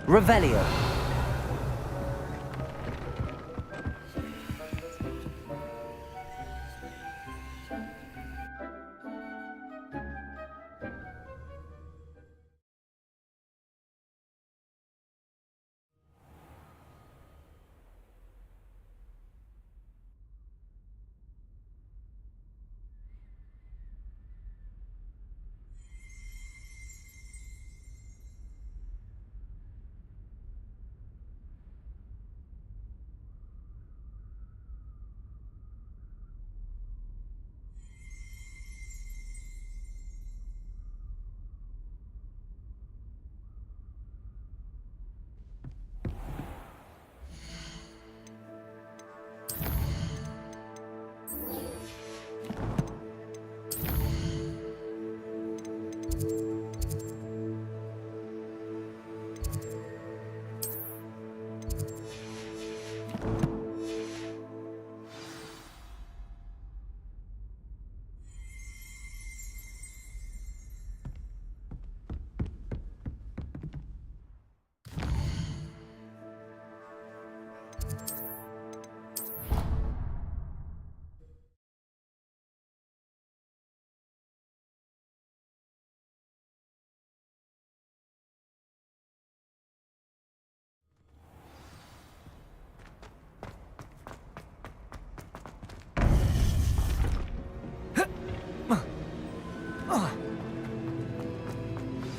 Revelio.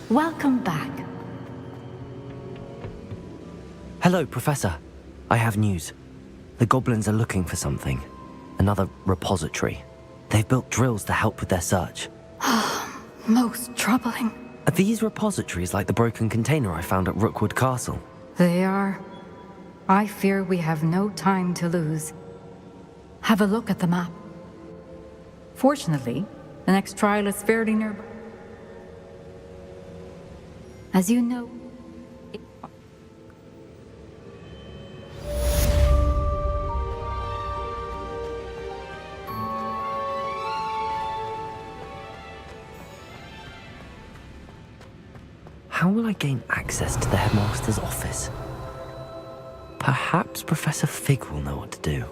Welcome back. Hello, Professor. I have news. The goblins are looking for something. Another repository. They've built drills to help with their search. Most troubling. Are these repositories like the broken container I found at Rookwood Castle? They are. I fear we have no time to lose. Have a look at the map. Fortunately, the next trial is fairly nearby. As you know, How will I gain access to the headmaster's office? Perhaps Professor Fig will know what to do.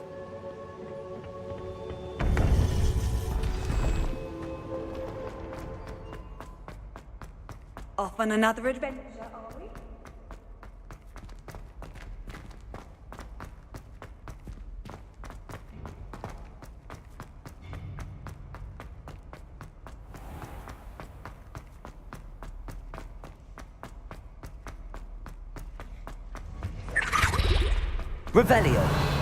Off on another adventure, are we? Revelio.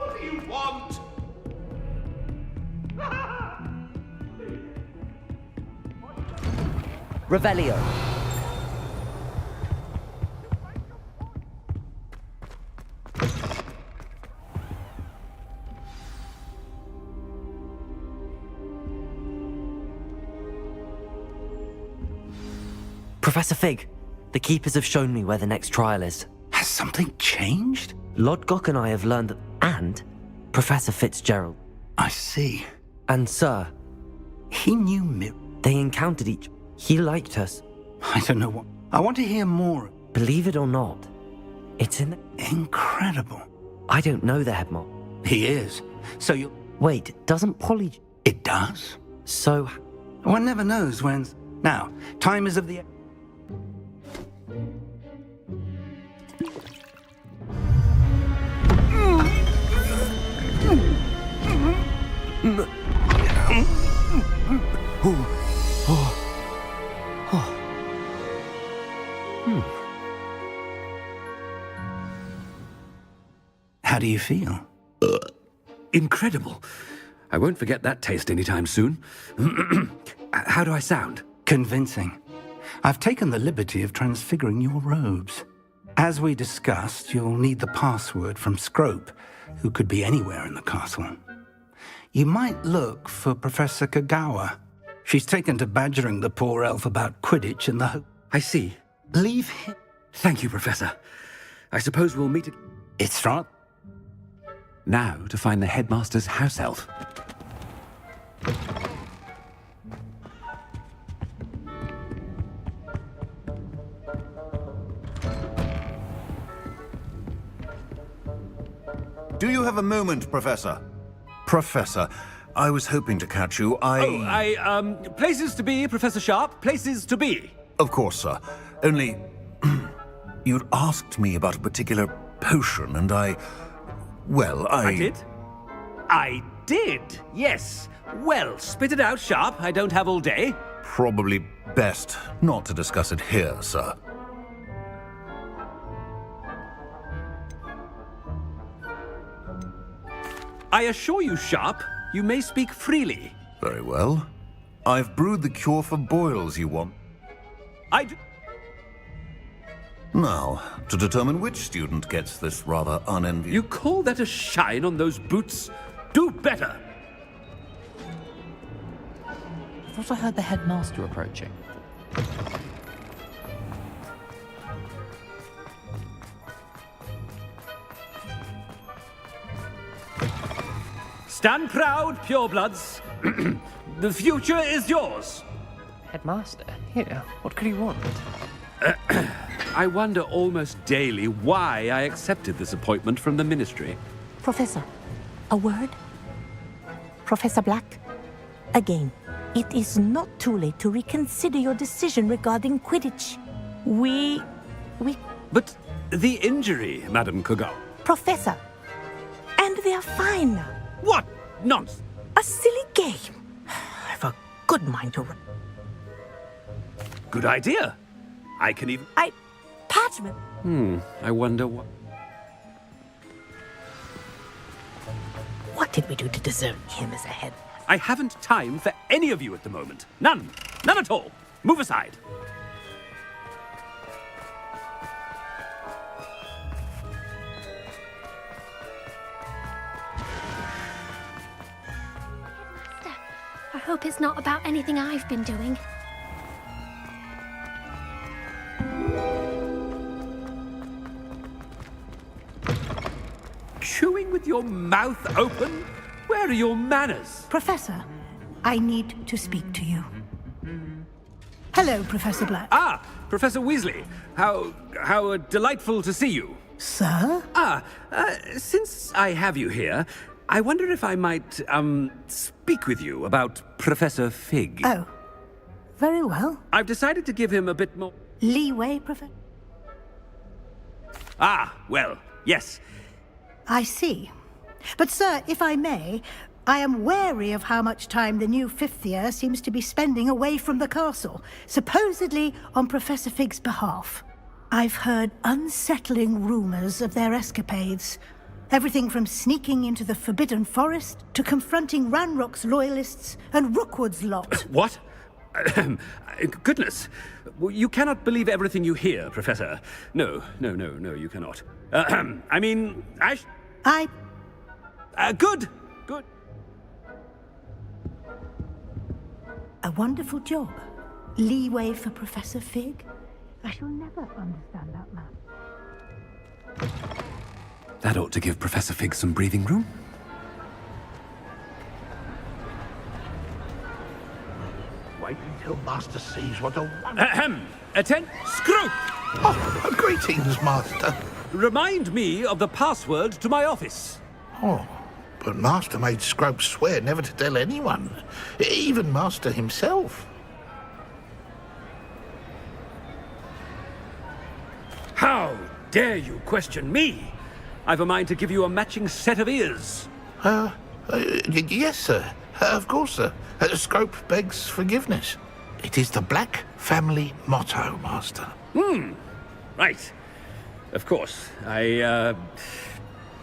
What do you want? Revelio. Professor Fig, the Keepers have shown me where the next trial is. Has something changed? Lodgok and I have learned that... And Professor Fitzgerald. I see. And Sir, He knew me. they encountered each... He liked us. I don't know what... I want to hear more. Believe it or not, it's in the... Incredible. I don't know the headmaster. He is. So you... Wait, doesn't Polly... It does? So... One never knows when... Now, time is of the... How do you feel? Incredible. I won't forget that taste anytime soon. How do I sound? Convincing. I've taken the liberty of transfiguring your robes. As we discussed, you'll need the password from Scrope, who could be anywhere in the castle. You might look for Professor Kagawa. She's taken to badgering the poor elf about Quidditch in the hope... I see. Leave him... Thank you, Professor. I suppose we'll meet... It's right. Now to find the headmaster's house elf. Do you have a moment, Professor? Professor, I was hoping to catch you. Places to be, Professor Sharp. Places to be. Of course, sir. Only... you'd asked me about a particular potion, and Well, I did? I did, yes. Well, spit it out, Sharp. I don't have all day. Probably best not to discuss it here, sir. I assure you, Sharp, you may speak freely. Very well. I've brewed the cure for boils you want. I do... Now, to determine which student gets this rather unenviable... You call that a shine on those boots? Do better! I thought I heard the headmaster approaching. Stand proud, purebloods. The future is yours. Headmaster? Here, what could he want? I wonder almost daily why I accepted this appointment from the Ministry. Professor, a word? Professor Black, again, it is not too late to reconsider your decision regarding Quidditch. We... But the injury, Madam Kogal. Professor, and they are fine now. What nonsense! A silly game. I've a good mind to run. Good idea. I can even... Parchment. I wonder what... What did we do to deserve him as a head? I haven't time for any of you at the moment. None. None at all. Move aside. I hope it's not about anything I've been doing. Chewing with your mouth open? Where are your manners? Professor, I need to speak to you. Hello, Professor Black. Ah, Professor Weasley. How delightful to see you. Sir? Since I have you here, I wonder if I might, speak with you about Professor Fig. Oh, very well. I've decided to give him a bit more... Leeway, Professor? Ah, well, yes. I see. But, sir, if I may, I am wary of how much time the new fifth year seems to be spending away from the castle, supposedly on Professor Fig's behalf. I've heard unsettling rumors of their escapades. Everything from sneaking into the Forbidden Forest to confronting Ranrock's loyalists and Rookwood's lot. What? Goodness. You cannot believe everything you hear, Professor. No, you cannot. I mean, good. A wonderful job. leeway for Professor Fig? I shall never understand that map. That ought to give Professor Fig some breathing room. Wait until Master sees what a wonder... Ahem! Attend, Scrope! Oh, greetings, Master. Remind me of the password to my office. Oh, but Master made Scrope swear never to tell anyone, even Master himself. How dare you question me? I've a mind to give you a matching set of ears. Yes, sir. Of course, sir. Scrope begs forgiveness. It is the Black family motto, Master. Right. Of course,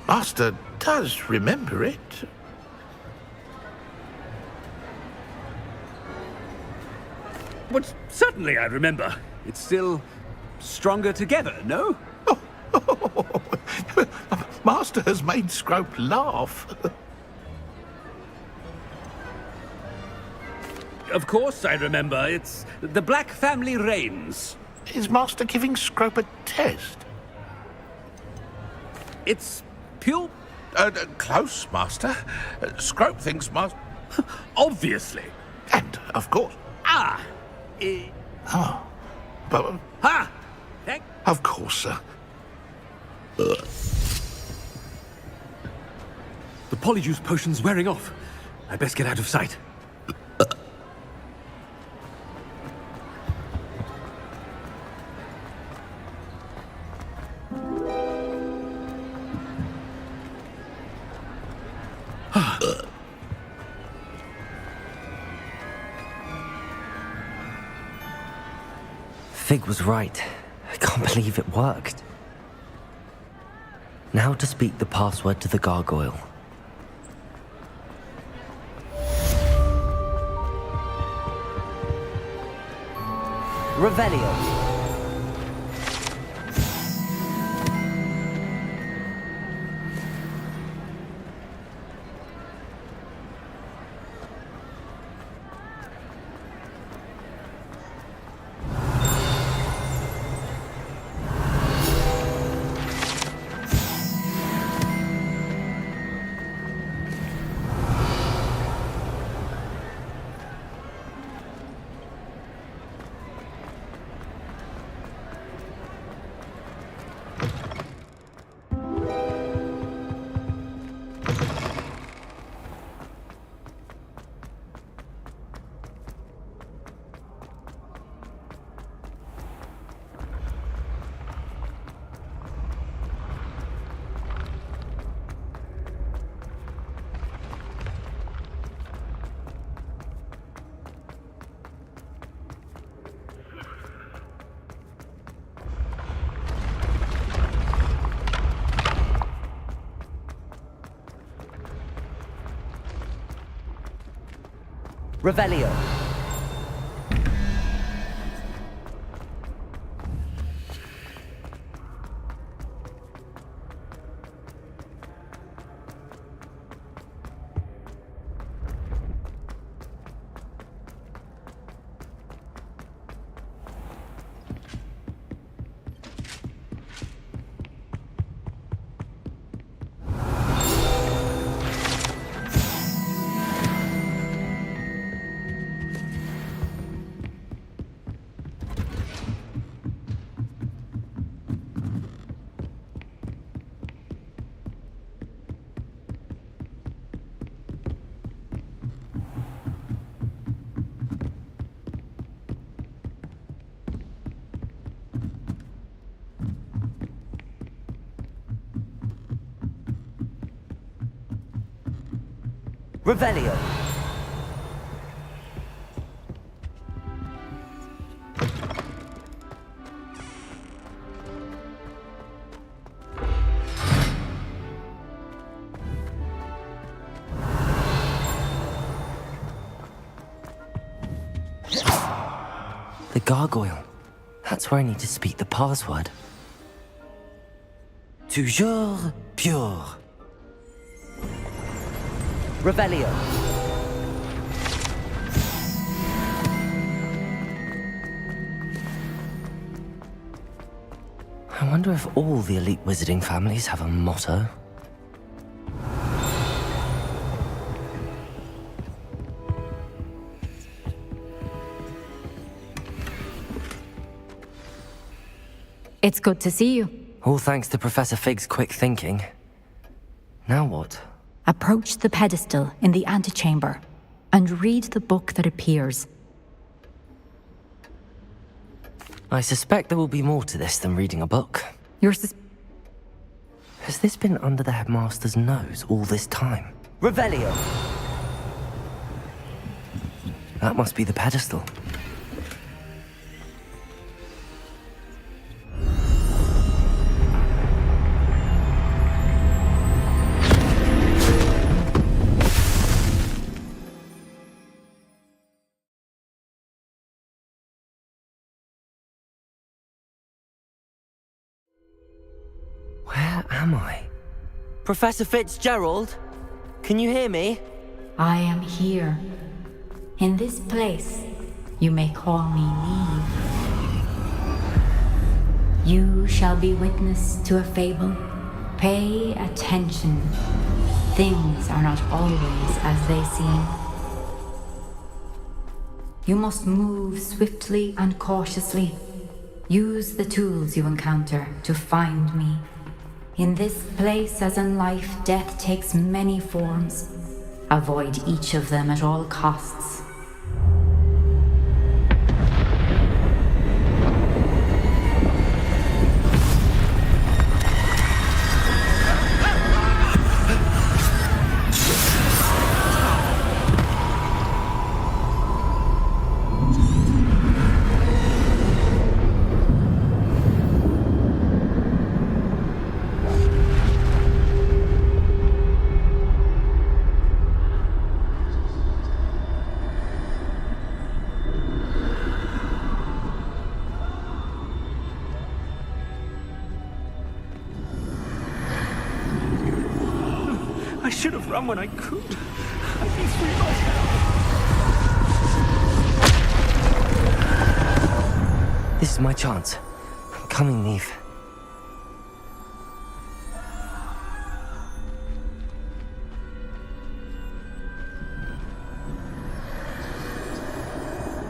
Master does remember it. But certainly I remember. It's still stronger together, no? Master has made Scrope laugh. Of course I remember. It's the Black family reigns. Is Master giving Scrope a test? It's pure... Close, Master. Scrope thinks Master... Obviously. And, of course... But... Ha! Thank... Of course, sir. The polyjuice potion's wearing off. I best get out of sight. Fig was right. I can't believe it worked. Now to speak the password to the gargoyle. Revelio. Revelio. Revelio. The gargoyle. That's where I need to speak the password. Toujours pure. Revelio. I wonder if all the elite wizarding families have a motto. It's good to see you. All thanks to Professor Fig's quick thinking. Now what? Approach the pedestal in the antechamber and read the book that appears. I suspect there will be more to this than reading a book. Has this been under the headmaster's nose all this time? Revelio! That must be the pedestal. Where am I? Professor Fitzgerald? Can you hear me? I am here. In this place, you may call me Neve. You shall be witness to a fable. Pay attention. Things are not always as they seem. You must move swiftly and cautiously. Use the tools you encounter to find me. In this place, as in life, death takes many forms. Avoid each of them at all costs. I should have run when I could. I'd be free by now. This is my chance. I'm coming, Neve.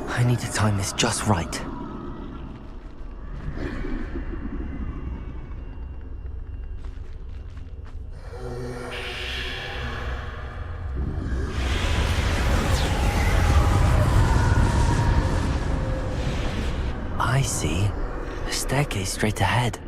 I need to time this just right. I see. A staircase straight ahead.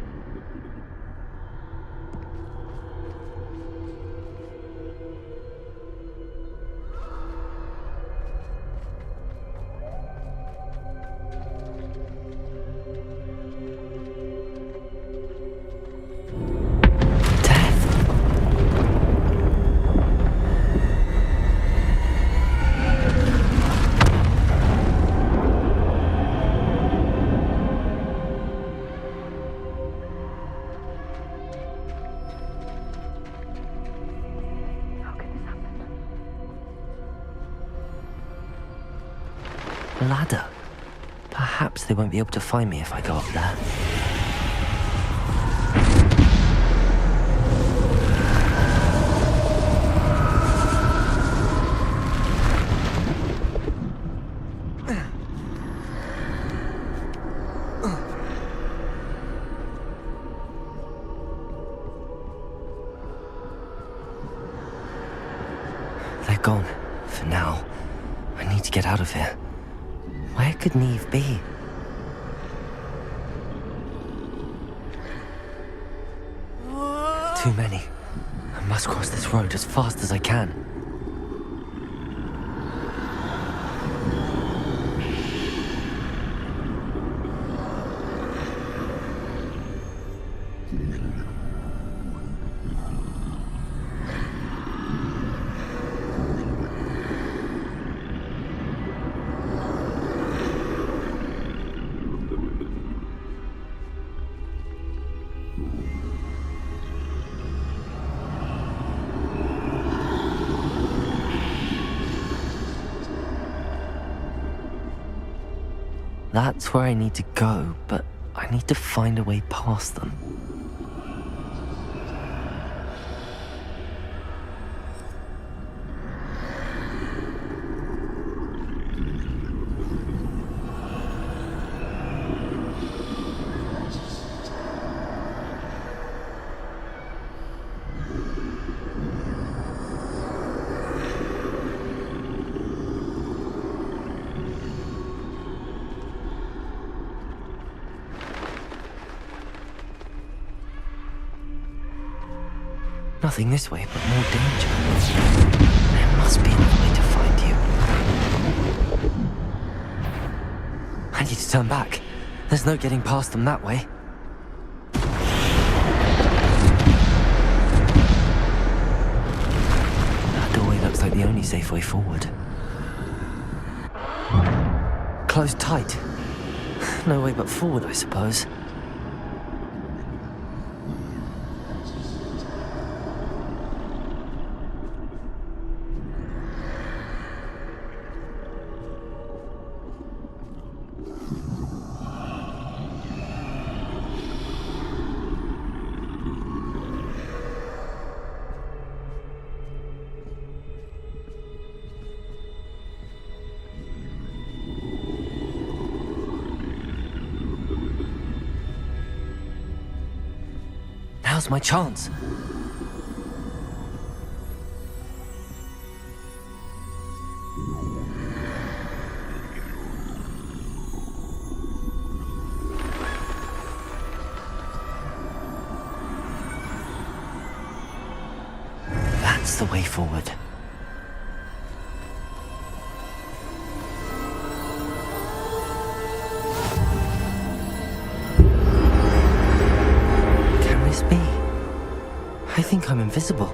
Ladder. Perhaps they won't be able to find me if I go up there. They're gone. For now. I need to get out of here. Where could Neve be? Too many. I must cross this road as fast as I can. That's where I need to go, but I need to find a way past them. Nothing this way, but more danger. There must be another way to find you. I need to turn back. There's no getting past them that way. That doorway looks like the only safe way forward. Closed tight. No way but forward, I suppose. Now's my chance. That's the way forward. I think I'm invisible.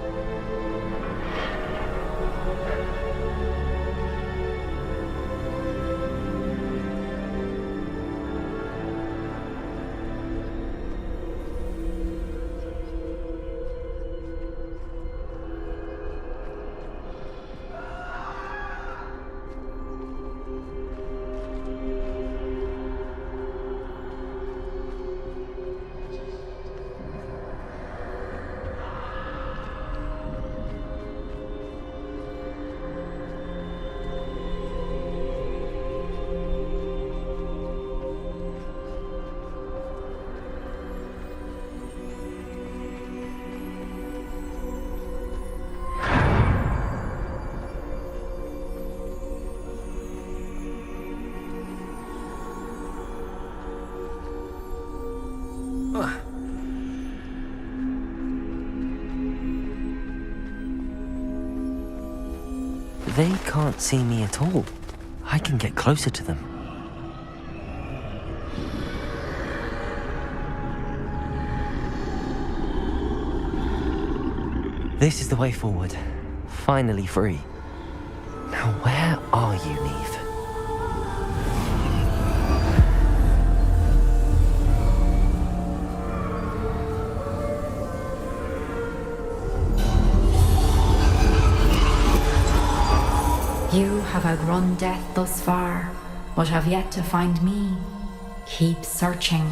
They can't see me at all. I can get closer to them. This is the way forward. Finally free. Now where are you, Neve? You have outrun death thus far, but have yet to find me. Keep searching,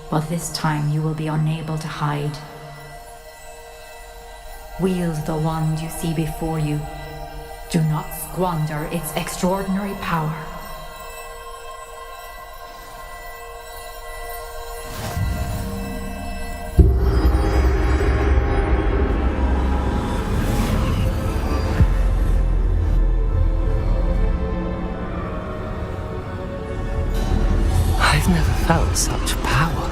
but this time you will be unable to hide. Wield the wand you see before you. Do not squander its extraordinary power. I've never felt such power.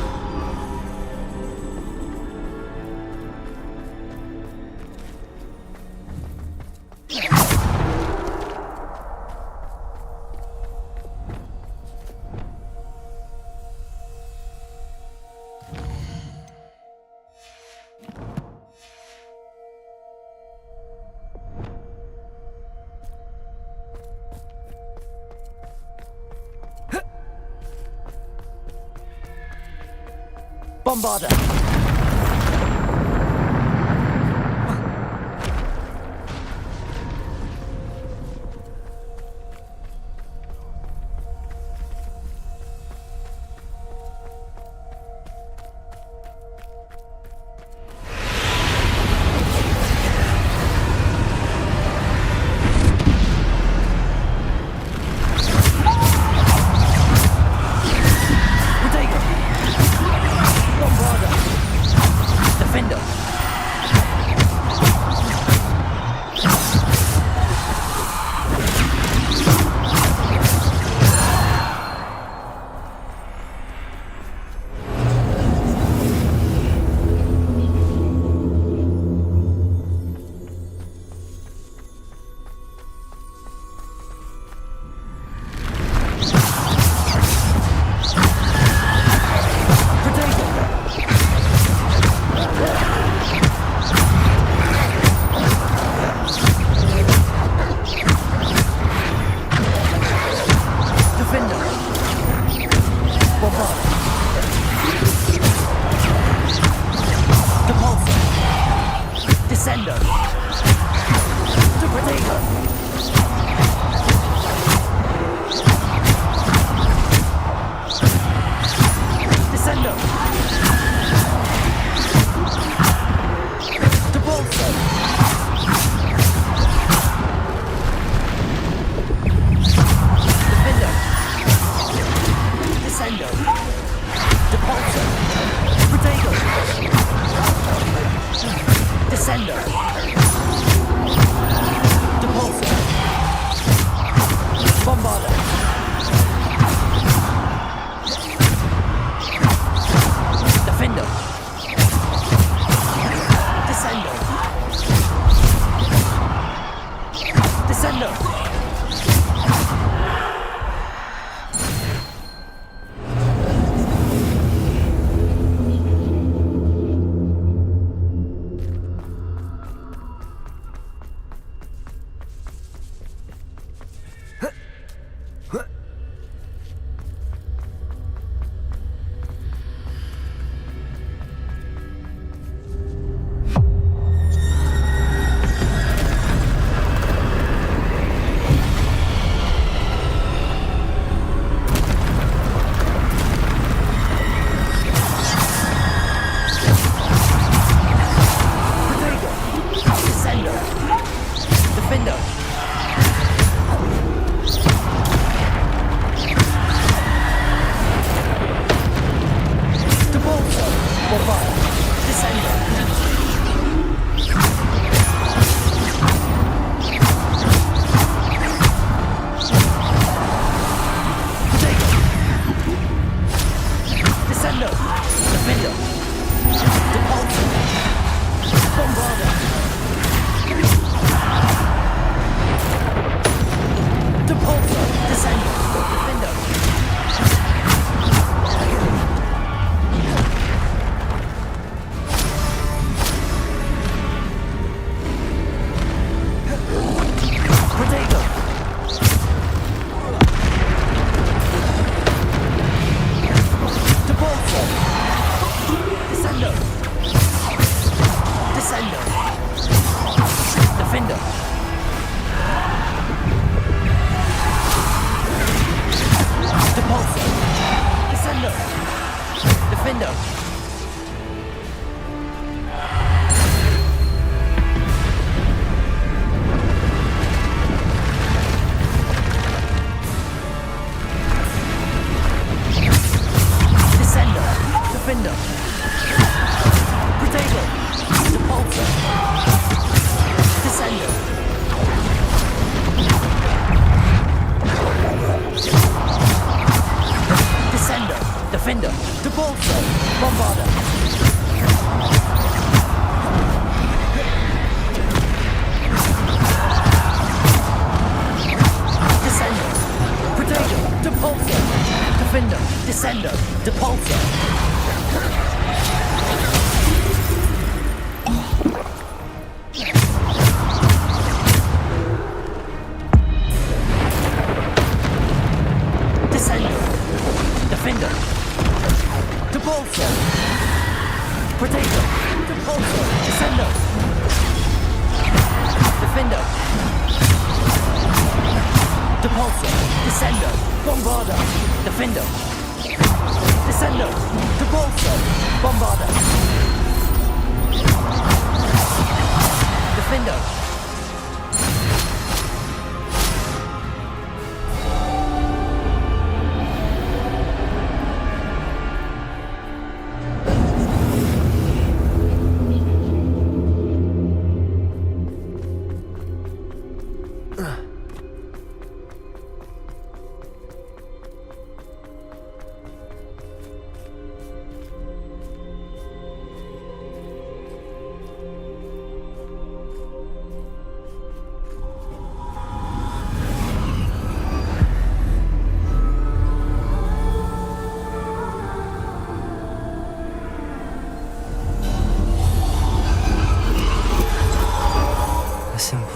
Bombarder! Descendo. Depulso. Bombarda. Defendo. Descendo. Descendo.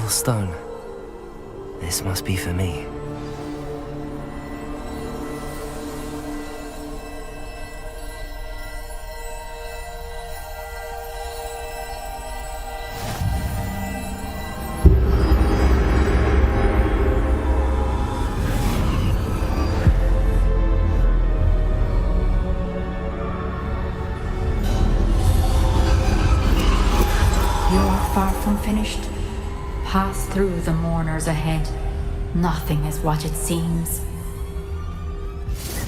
Stone. This must be for me. You're far from finished. Pass through the mourners ahead. Nothing is what it seems.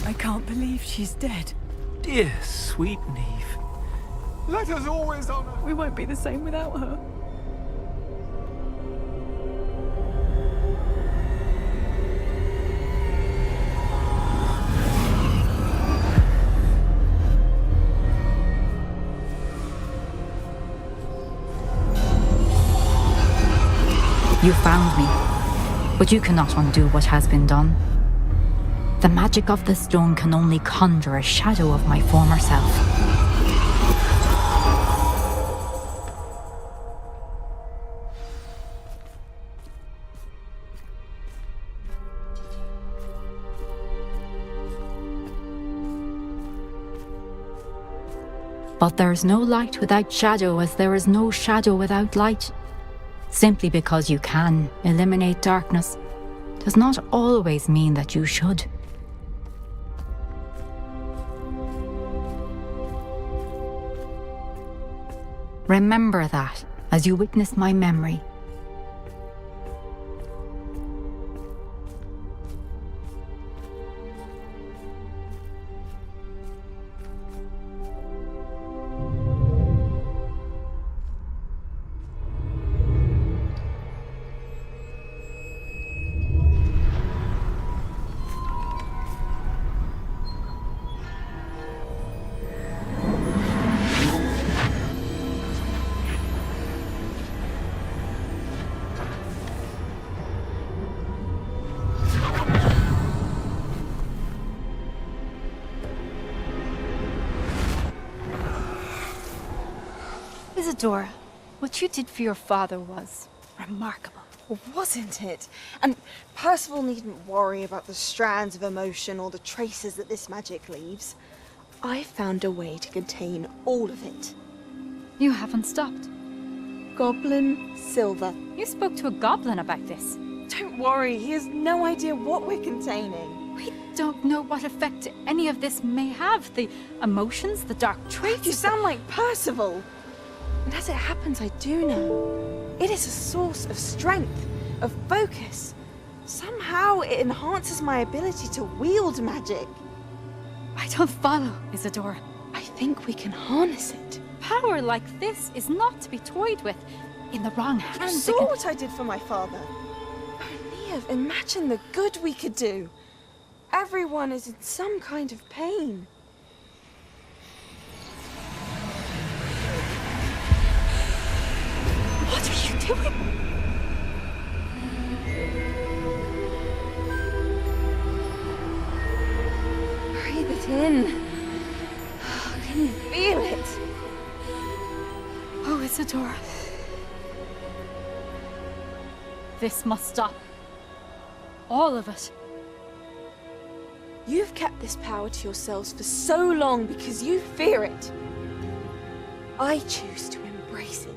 I can't believe she's dead. Dear, sweet Neve. Let us always honor. We won't be the same without her. You found me, but you cannot undo what has been done. The magic of the stone can only conjure a shadow of my former self. But there is no light without shadow, as there is no shadow without light. Simply because you can eliminate darkness does not always mean that you should. Remember that as you witness my memory. Isadora, what you did for your father was remarkable. Well, wasn't it? And Percival needn't worry about the strands of emotion or the traces that this magic leaves. I found a way to contain all of it. You haven't stopped. Goblin Silver. You spoke to a goblin about this. Don't worry, he has no idea what we're containing. We don't know what effect any of this may have. The emotions, the dark traits. You sound like Percival. And as it happens, I do know. It is a source of strength, of focus. Somehow it enhances my ability to wield magic. I don't follow, Isadora. I think we can harness it. Power like this is not to be toyed with. In the wrong hands, You saw what I did for my father. Oh, Neve, imagine the good we could do. Everyone is in some kind of pain. What are you doing? Breathe it in. Can you feel it? Oh, Isadora. This must stop. All of it. You've kept this power to yourselves for so long because you fear it. I choose to embrace it.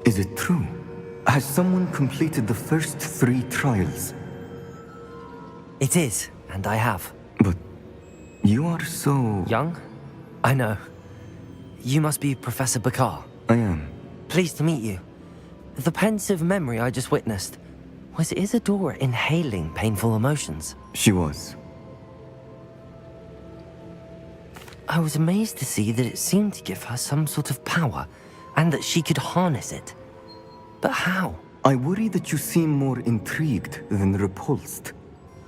Is it true? Has someone completed the first 3 trials? It is, and I have. But you are so... Young? I know. You must be Professor Bakar. I am. Pleased to meet you. The pensive memory I just witnessed, was Isadora inhaling painful emotions? She was. I was amazed to see that it seemed to give her some sort of power, and that she could harness it. But how? I worry that you seem more intrigued than repulsed.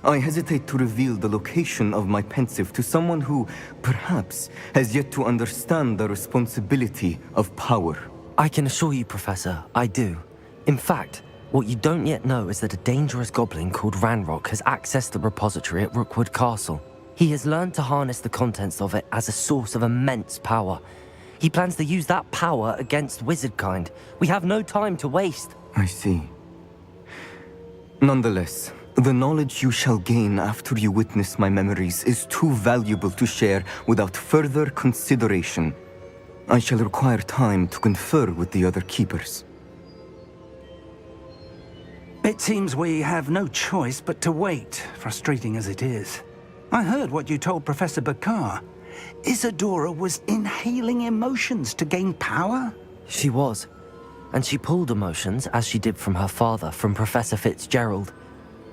I hesitate to reveal the location of my pensive to someone who, perhaps, has yet to understand the responsibility of power. I can assure you, Professor, I do. In fact, what you don't yet know is that a dangerous goblin called Ranrock has accessed the repository at Rookwood Castle. He has learned to harness the contents of it as a source of immense power. He plans to use that power against wizardkind. We have no time to waste. I see. Nonetheless, the knowledge you shall gain after you witness my memories is too valuable to share without further consideration. I shall require time to confer with the other keepers. It seems we have no choice but to wait, frustrating as it is. I heard what you told Professor Bakar. Isadora was inhaling emotions to gain power? She was. And she pulled emotions, as she did from her father, from Professor Fitzgerald,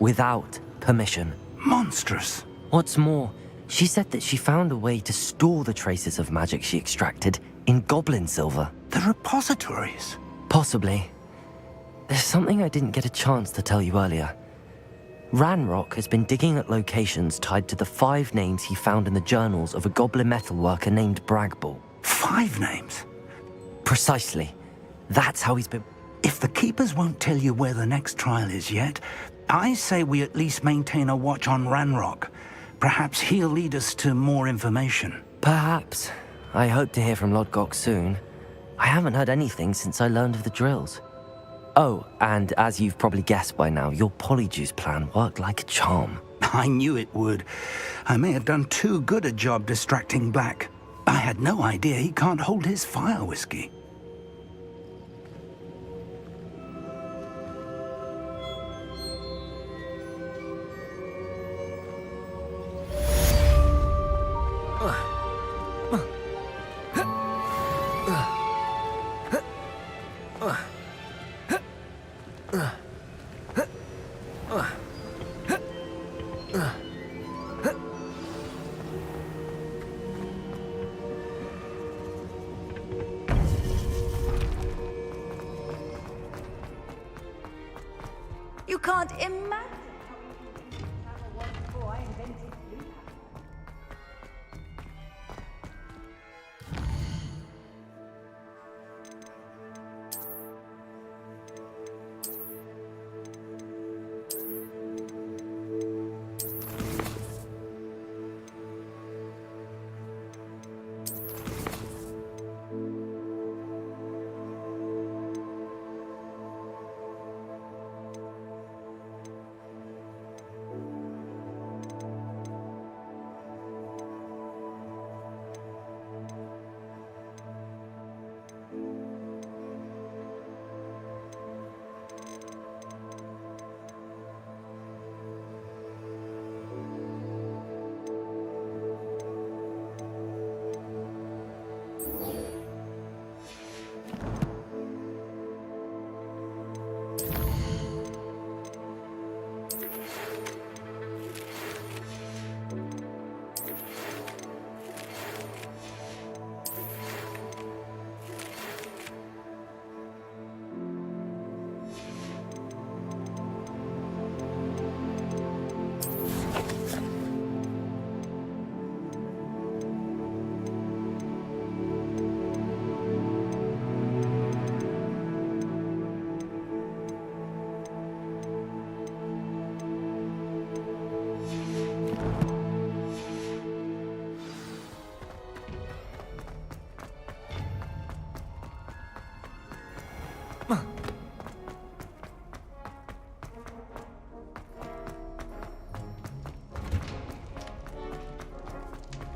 without permission. Monstrous. What's more, she said that she found a way to store the traces of magic she extracted in goblin silver. The repositories? Possibly. There's something I didn't get a chance to tell you earlier. Ranrock has been digging at locations tied to the 5 names he found in the journals of a goblin metalworker named Bragball. 5 names? Precisely. That's how he's been... If the Keepers won't tell you where the next trial is yet, I say we at least maintain a watch on Ranrock. Perhaps he'll lead us to more information. Perhaps. I hope to hear from Lodgok soon. I haven't heard anything since I learned of the drills. Oh, and as you've probably guessed by now, your Polyjuice plan worked like a charm. I knew it would. I may have done too good a job distracting Black. I had no idea he can't hold his fire whiskey. You can't imagine how travel was before I invented blue.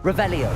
Revelio.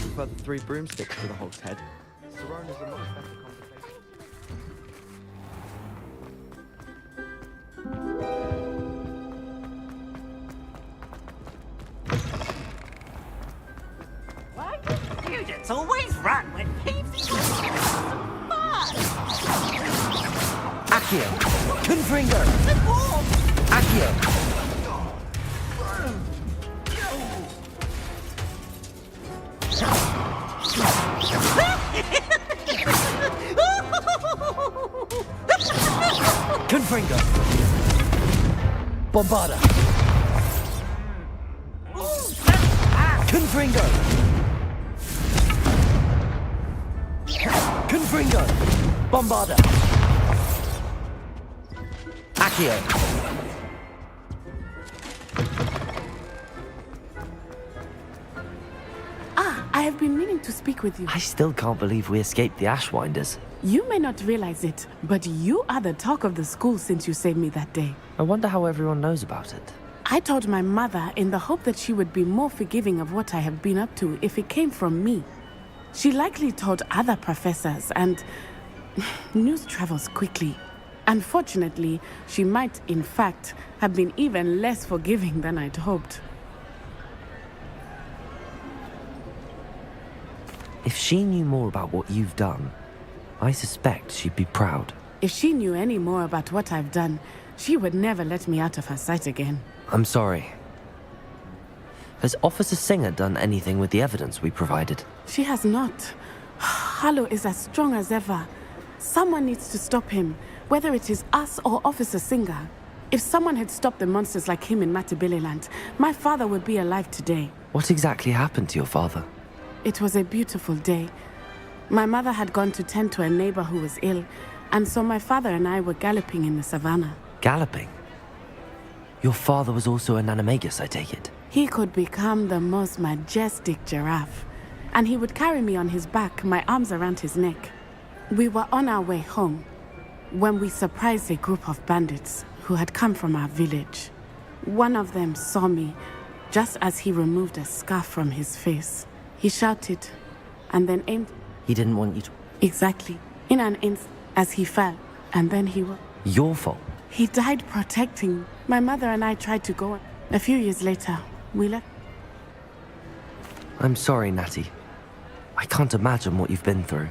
prefer the 3 broomsticks to the hogshead. Sarona's a much better complication. Why do students always run when people Accio! Confringo! Accio! Confringo! Bombarda! Confringo! Confringo! Bombarda! Accio! I have been meaning to speak with you. I still can't believe we escaped the Ashwinders. You may not realize it, but you are the talk of the school since you saved me that day. I wonder how everyone knows about it. I told my mother in the hope that she would be more forgiving of what I have been up to if it came from me. She likely told other professors, and news travels quickly. Unfortunately, she might, in fact, have been even less forgiving than I'd hoped. If she knew more about what you've done, I suspect she'd be proud. If she knew any more about what I've done, she would never let me out of her sight again. I'm sorry. Has Officer Singer done anything with the evidence we provided? She has not. Harlow is as strong as ever. Someone needs to stop him, whether it is us or Officer Singer. If someone had stopped the monsters like him in Matabeleland, my father would be alive today. What exactly happened to your father? It was a beautiful day. My mother had gone to tend to a neighbor who was ill, and so my father and I were galloping in the savannah. Galloping? Your father was also an animagus, I take it? He could become the most majestic giraffe, and he would carry me on his back, my arms around his neck. We were on our way home when we surprised a group of bandits who had come from our village. One of them saw me just as he removed a scarf from his face. He shouted and then aimed. He didn't want you to... Exactly. In an instant, as he fell, and then he was... Your fault? He died protecting. My mother and I tried to go. A few years later, we left. I'm sorry, Natty. I can't imagine what you've been through.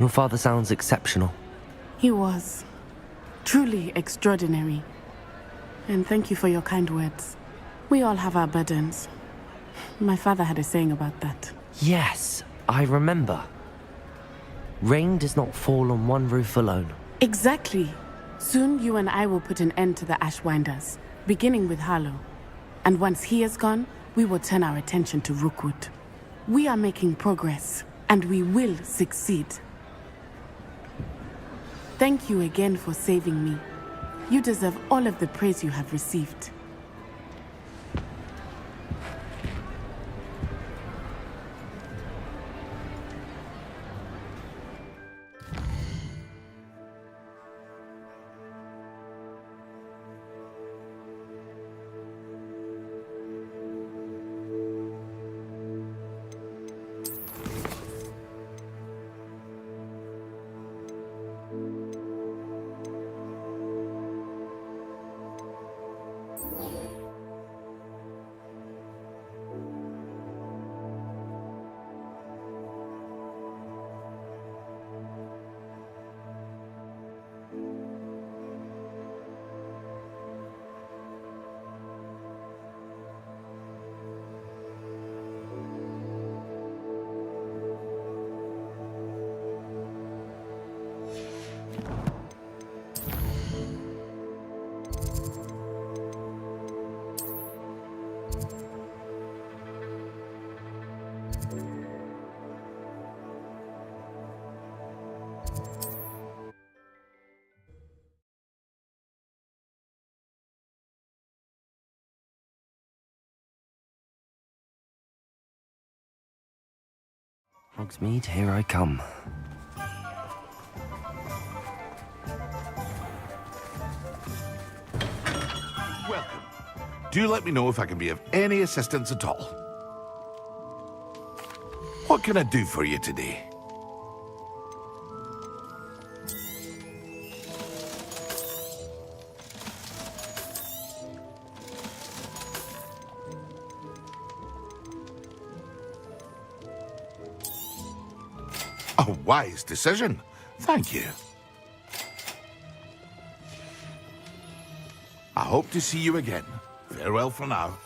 Your father sounds exceptional. He was. Truly extraordinary. And thank you for your kind words. We all have our burdens. My father had a saying about that. Yes, I remember. Rain does not fall on one roof alone. Exactly. Soon you and I will put an end to the Ashwinders, beginning with Harlow. And once he is gone, we will turn our attention to Rookwood. We are making progress, and we will succeed. Thank you again for saving me. You deserve all of the praise you have received. Hogsmeade, here I come. Welcome. Do let me know if I can be of any assistance at all. What can I do for you today? A wise decision. Thank you. I hope to see you again. Farewell for now.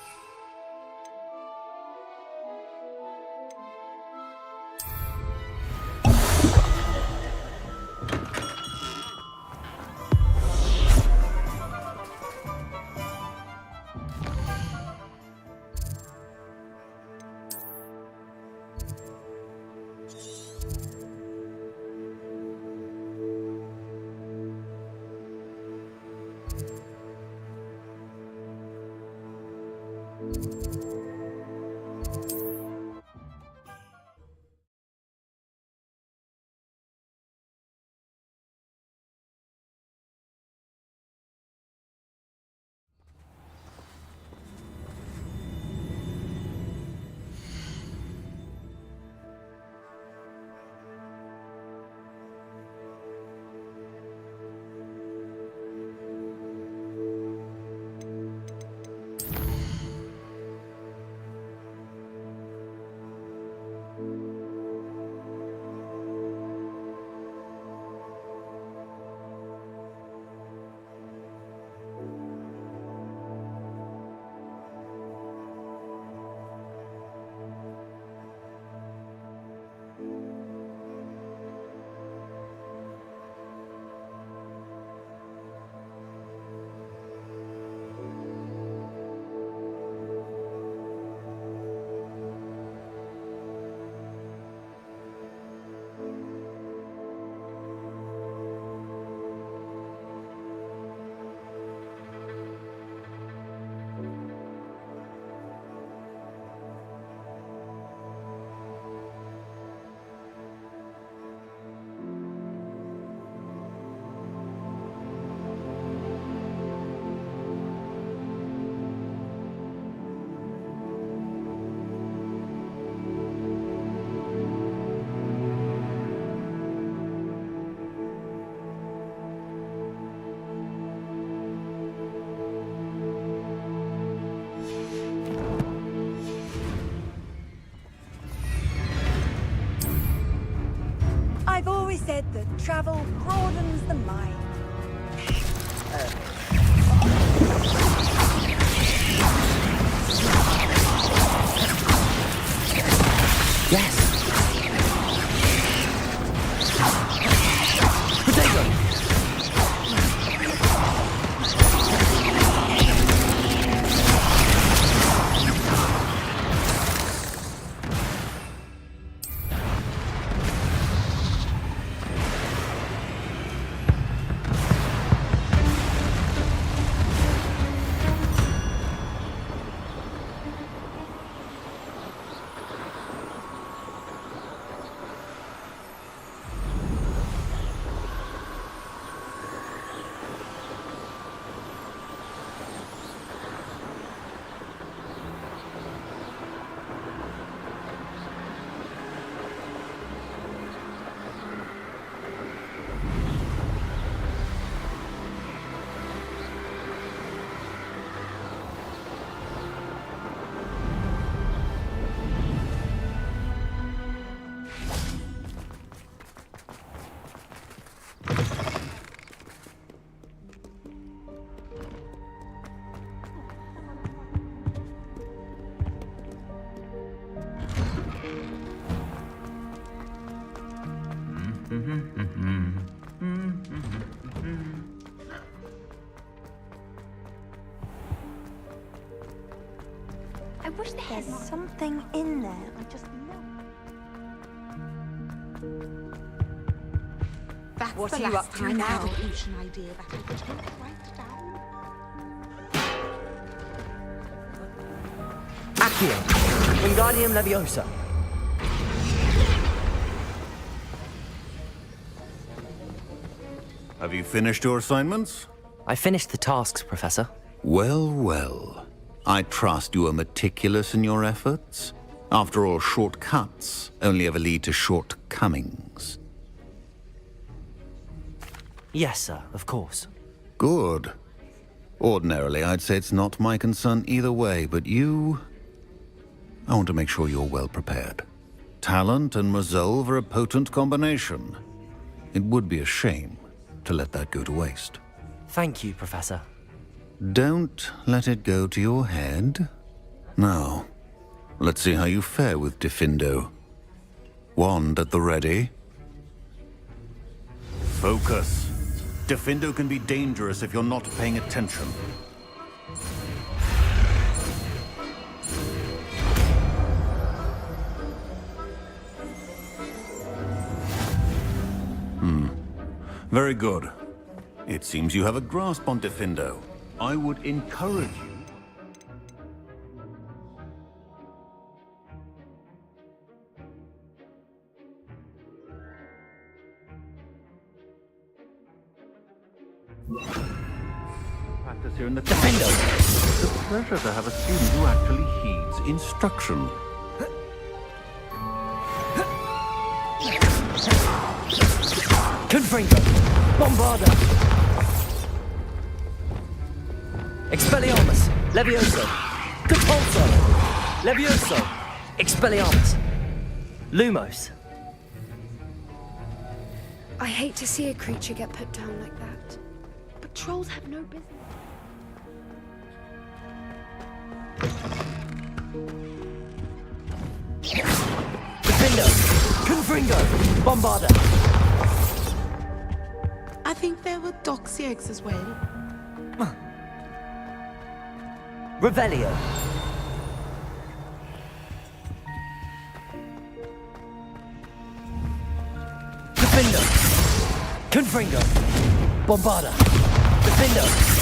I've always said that travel broadens the mind. Yes! Potato! I wish there's something in there. I just know. That's What the are you last up to time I now? had an ocean idea that I could write down. Accio! Wingardium Leviosa! Have you finished your assignments? I finished the tasks, Professor. Well, well. I trust you are meticulous in your efforts. After all, shortcuts only ever lead to shortcomings. Yes, sir, of course. Good. Ordinarily, I'd say it's not my concern either way, but you... I want to make sure you're well prepared. Talent and resolve are a potent combination. It would be a shame to let that go to waste. Thank you, Professor. Don't let it go to your head. Now, let's see how you fare with Diffindo. Wand at the ready. Focus. Diffindo can be dangerous if you're not paying attention. Very good. It seems you have a grasp on Diffindo. I would encourage you... practice here in the Diffindo! It's a pleasure to have a student who actually heeds instruction. Confringo! Bombarda! Expelliarmus! Levioso! Catapulto! Levioso! Expelliarmus! Lumos! I hate to see a creature get put down like that. But trolls have no business. Diffindo! Confringo! Bombarda! I think there were doxy eggs as well. Revelio! Diffindo! Confringo! Bombarda! Diffindo!